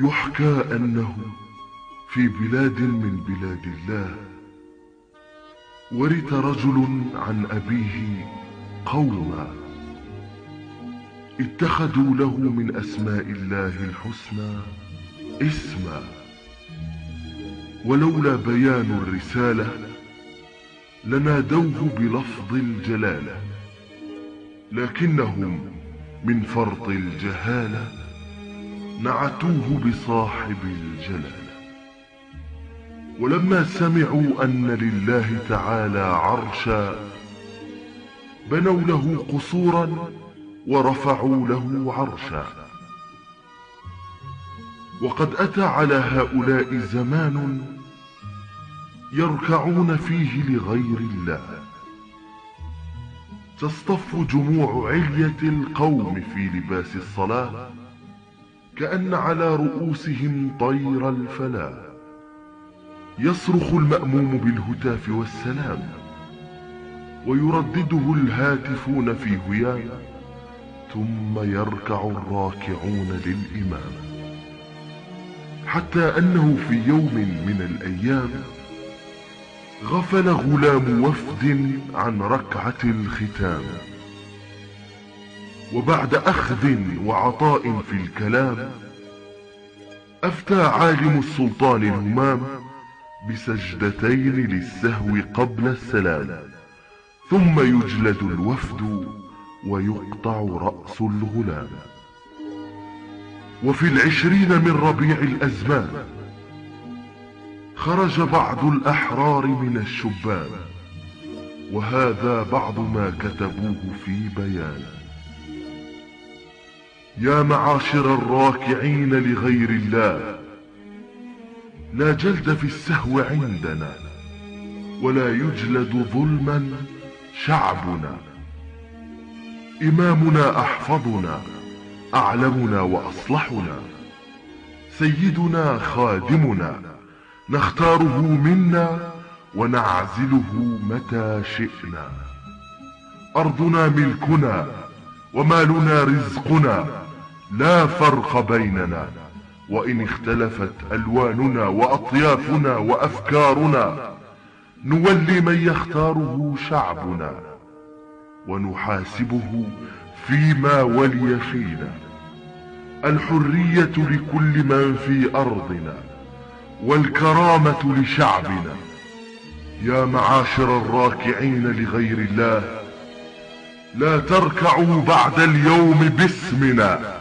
يحكى أنه في بلاد من بلاد الله ورث رجل عن أبيه قوما اتخذوا له من أسماء الله الحسنى اسما، ولولا بيان الرسالة لنادوه بلفظ الجلالة، لكنهم من فرط الجهالة نعتوه بصاحب الجلالة. ولما سمعوا أن لله تعالى عرشا بنوا له قصورا ورفعوا له عرشا. وقد أتى على هؤلاء زمان يركعون فيه لغير الله، تصطف جموع علية القوم في لباس الصلاة كأن على رؤوسهم طير الفلاة، يصرخ المأموم بالهتاف والسلام ويردده الهاتفون في هيام، ثم يركع الراكعون للإمام، حتى أنه في يوم من الأيام غفل غلام وفد عن ركعة الختام، وبعد أخذ وعطاء في الكلام أفتى عالم السلطان الهمام بسجدتين للسهو قبل السلام، ثم يجلد الوفد ويقطع رأس الغلام. وفي 20 من ربيع الأزمان خرج بعض الأحرار من الشبان، وهذا بعض ما كتبوه في بيان: يا معاشر الراكعين لغير الله، لا جلد في السهو عندنا، ولا يجلد ظلما شعبنا، إمامنا أحفظنا أعلمنا وأصلحنا، سيدنا خادمنا نختاره منا ونعزله متى شئنا، أرضنا ملكنا ومالنا رزقنا، لا فرق بيننا، وإن اختلفت ألواننا وأطيافنا وأفكارنا نولي من يختاره شعبنا، ونحاسبه فيما ولي فينا. الحرية لكل من في أرضنا، والكرامة لشعبنا. يا معاشر الراكعين لغير الله، لا تركعوا بعد اليوم باسمنا،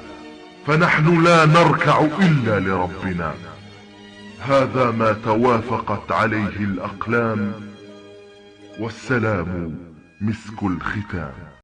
فنحن لا نركع إلا لربنا. هذا ما توافقت عليه الأقلام، والسلام مسك الختام.